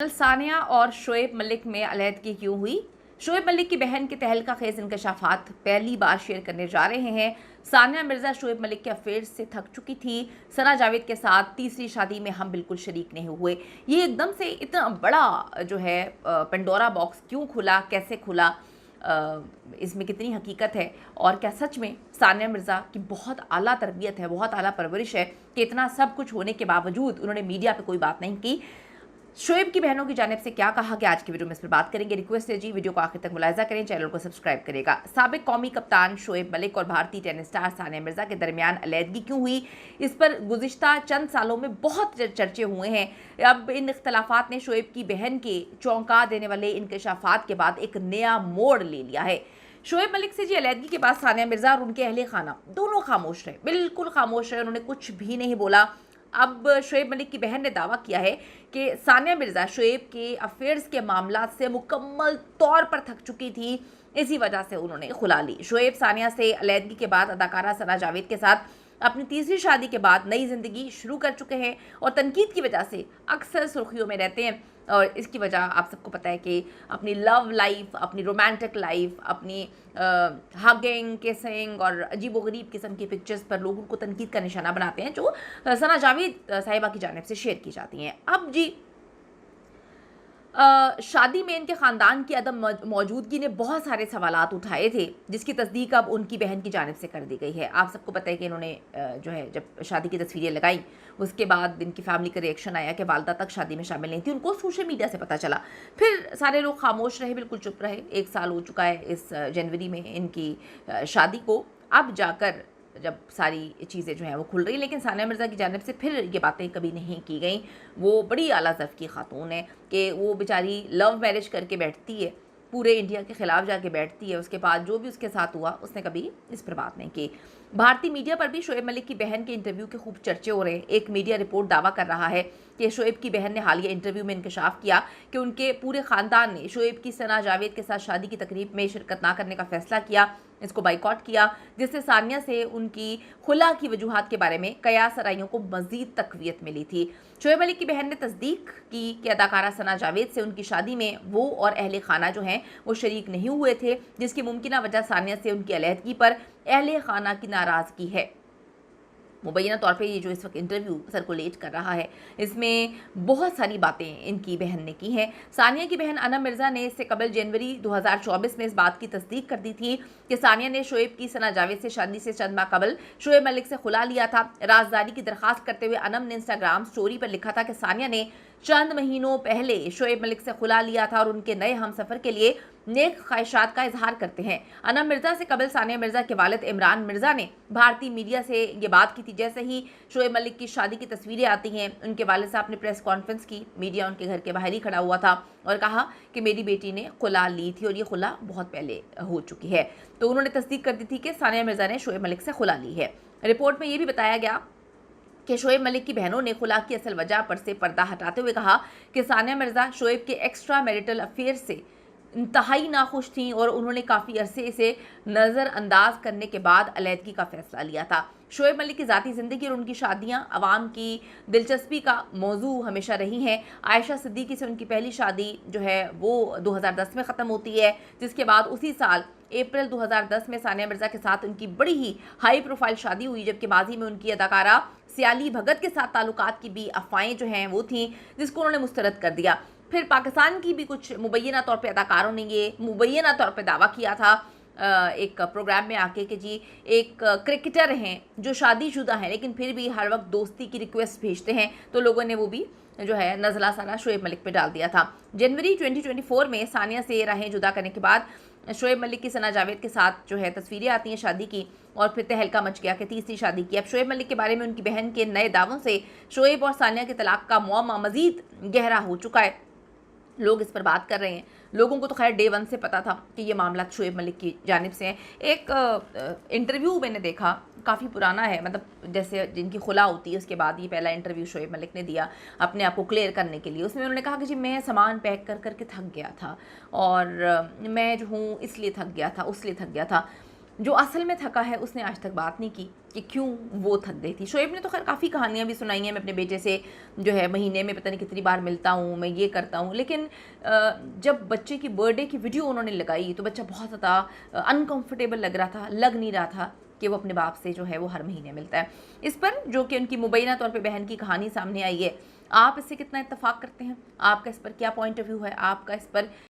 सानिया और शोएब मलिक में अलहदगी क्यों हुई? शोएब मलिक की बहन के तहलका खेज इंकशाफात पहली बार शेयर करने जा रहे हैं। सानिया मिर्ज़ा शोएब मलिक के अफेयर से थक चुकी थी। सना जावेद के साथ तीसरी शादी में हम बिल्कुल शरीक नहीं हुए। ये एकदम से इतना बड़ा जो है पेंडोरा बॉक्स क्यों खुला, कैसे खुला, इसमें कितनी हकीकत है और क्या सच में सानिया मिर्ज़ा की बहुत आला तरबियत है, बहुत आला परवरिश है कि इतना सब कुछ होने के बावजूद उन्होंने मीडिया पे कोई बात नहीं की? शोएब की बहनों की जानिब से क्या कहा कि आज की वीडियो में इस पर बात करेंगे। रिक्वेस्ट है जी, वीडियो को आखिर तक मुलाहिजा करें, चैनल को सब्सक्राइब करेगा। साबिक कौमी कप्तान शोएब मलिक और भारतीय टेनिस स्टार सानिया मिर्ज़ा के दरमियान अलहदगी क्यों हुई, इस पर गुज़िश्ता चंद सालों में बहुत चर्चे हुए हैं। अब इन इख्तलाफात ने शोएब की बहन के चौंका देने वाले इंकशाफात के बाद एक नया मोड़ ले लिया है। शोएब मलिक से जी अलहदगी के बाद सानिया मिर्ज़ा और उनके अहले खाना दोनों खामोश रहे, बिल्कुल खामोश रहे, उन्होंने कुछ भी नहीं बोला। अब शोएब मलिक की बहन ने दावा किया है कि सानिया मिर्ज़ा शोएब के अफेयर्स के मामला से मुकम्मल तौर पर थक चुकी थी, इसी वजह से उन्होंने खुला ली। शोएब सानिया से अलहदगी के बाद अदाकारा सना जावेद के साथ अपनी तीसरी शादी के बाद नई ज़िंदगी शुरू कर चुके हैं और तनकीद की वजह से अक्सर सुर्खियों में रहते हैं। और इसकी वजह आप सबको पता है कि अपनी लव लाइफ, अपनी रोमांटिक लाइफ, अपनी हगिंग, किसिंग और अजीबोगरीब किस्म की पिक्चर्स पर लोग उनको तनकीद का निशाना बनाते हैं, जो सना जावेद साहिबा की जानिब से शेयर की जाती हैं। अब जी शादी में इनके ख़ानदान की अदम मौजूदगी ने बहुत सारे सवालात उठाए थे, जिसकी तस्दीक अब उनकी बहन की जानिब से कर दी गई है। आप सबको पता है कि इन्होंने जो है जब शादी की तस्वीरें लगाई, उसके बाद इनकी फैमिली का रिएक्शन आया कि वालदा तक शादी में शामिल नहीं थी, उनको सोशल मीडिया से पता चला। फिर सारे लोग खामोश रहे, बिल्कुल चुप रहे। 1 साल हो चुका है इस जनवरी में इनकी शादी को। अब जाकर जब सारी चीज़ें जो हैं वो खुल रही, लेकिन सानिया मिर्ज़ा की जानिब से फिर ये बातें कभी नहीं की गई। वो बड़ी आला ज़र्फ़ की ख़ातून है कि वो बेचारी लव मैरिज करके बैठती है, पूरे इंडिया के ख़िलाफ़ जाके बैठती है, उसके बाद जो भी उसके साथ हुआ उसने कभी इस पर बात नहीं की। भारतीय मीडिया पर भी शोएब मलिक की बहन के इंटरव्यू के खूब चर्चे हो रहे हैं। एक मीडिया रिपोर्ट दावा कर रहा है कि शोएब की बहन ने हालिया इंटरव्यू में इंकशाफ किया कि उनके पूरे ख़ानदान ने शोएब की सना जावेद के साथ शादी की तकरीब में शिरकत ना करने का फ़ैसला किया, इसको बाइकॉट किया, जिससे सानिया से उनकी खुला की वजूहात के बारे में कयास राइयों को मज़ीद तक़वियत मिली थी। शोएब मलिक की बहन ने तस्दीक की कि अदाकारा सना जावेद से उनकी शादी में वो और अहले खाना जो हैं वो शरीक नहीं हुए थे, जिसकी मुमकिना वजह सानिया से उनकी अलहदगी पर अहले खाना की नाराज़गी है। मुबैना तौर पे ये जो इस वक्त इंटरव्यू सर्कुलेट कर रहा है, इसमें बहुत सारी बातें इनकी बहन ने की हैं। सानिया की बहन अनम मिर्ज़ा ने इससे कबल जनवरी 2024 में इस बात की तस्दीक कर दी थी कि सानिया ने शोएब की सना जावेद से शादी से चंद माह कबल शोएब मलिक से खुला लिया था। राजदारी की दरख्वास्त करते हुए अनम ने इंस्टाग्राम स्टोरी पर लिखा था कि सानिया ने चंद महीनों पहले शोएब मलिक से खुला लिया था और उनके नए हमसफ़र के लिए नेक ख्वाहिशात का इजहार करते हैं। अनम मिर्ज़ा से कबल सानिया मिर्ज़ा के वालिद इमरान मिर्ज़ा ने भारतीय मीडिया से ये बात की थी। जैसे ही शोएब मलिक की शादी की तस्वीरें आती हैं, उनके वालिद साहब ने प्रेस कॉन्फ्रेंस की, मीडिया उनके घर के बाहर ही खड़ा हुआ था और कहा कि मेरी बेटी ने खुला ली थी और ये खुला बहुत पहले हो चुकी है। तो उन्होंने तस्दीक कर दी थी कि सानिया मिर्ज़ा ने शोएब मलिक से खुला ली है। रिपोर्ट में ये भी बताया गया कि शोएब मलिक की बहनों ने खुला की असल वजह पर से पर्दा हटाते हुए कहा कि सानिया मिर्ज़ा शोएब के एक्स्ट्रा मैरिटल अफेयर से इंतहाई नाखुश थीं और उन्होंने काफ़ी अरसे इसे नज़रअंदाज करने के बाद अलहदगी का फ़ैसला लिया था। शोएब मलिक की ज़ाती ज़िंदगी और उनकी शादियाँ अवाम की दिलचस्पी का मौजू हमेशा रही हैं। आयशा सिद्दीकी से उनकी पहली शादी जो है वो 2010 में ख़त्म होती है, जिसके बाद उसी साल अप्रैल 2010 में सानिया मिर्ज़ा के साथ उनकी बड़ी ही हाई प्रोफाइल शादी हुई, जबकि माजी में उनकी अदाकारा सियाली भगत के साथ ताल्लुकात की भी अफवाहें जो हैं वो थीं, जिसको उन्होंने मुस्तरद कर दिया। फिर पाकिस्तान की भी कुछ मुबैना तौर पे अदाकारों ने ये मुबैना तौर पे दावा किया था एक प्रोग्राम में आके कि जी एक क्रिकेटर हैं जो शादीशुदा हैं लेकिन फिर भी हर वक्त दोस्ती की रिक्वेस्ट भेजते हैं, तो लोगों ने वो भी जो है नज़ला सारा शोएब मलिक पे डाल दिया था। जनवरी 2024 में सानिया से राहें जुदा करने के बाद शोएब मलिक की सना जावेद के साथ जो है तस्वीरें आती हैं शादी की, और फिर तहलका मच गया कि तीसरी शादी की। अब शोएब मलिक के बारे में उनकी बहन के नए दावों से शोएब और सानिया के तलाक का मुअम्मा मज़ीद गहरा हो चुका है। लोग इस पर बात कर रहे हैं। लोगों को तो खैर डे 1 से पता था कि ये मामला शोएब मलिक की जानिब से है। एक इंटरव्यू मैंने देखा, काफ़ी पुराना है, मतलब जैसे जिनकी खुला होती है उसके बाद ये पहला इंटरव्यू शोएब मलिक ने दिया अपने आप को क्लियर करने के लिए। उसमें उन्होंने कहा कि जी मैं सामान पैक करके थक गया था और मैं जो हूँ इसलिए थक गया था, उसलिए थक गया था। जो असल में थका है उसने आज तक बात नहीं की कि क्यों वो थक गई थी। शोएब ने तो खैर काफ़ी कहानियाँ भी सुनाई हैं, मैं अपने बेटे से जो है महीने में पता नहीं कितनी बार मिलता हूँ, मैं ये करता हूँ, लेकिन जब बच्चे की बर्थडे की वीडियो उन्होंने लगाई तो बच्चा बहुत ज़्यादा अनकंफर्टेबल लग रहा था, लग नहीं रहा था कि वो अपने बाप से जो है वो हर महीने मिलता है। इस पर जो कि उनकी मुबैना तौर पे बहन की कहानी सामने आई है, आप इससे कितना इत्तेफाक करते हैं? आपका इस पर क्या पॉइंट ऑफ व्यू है? आपका इस पर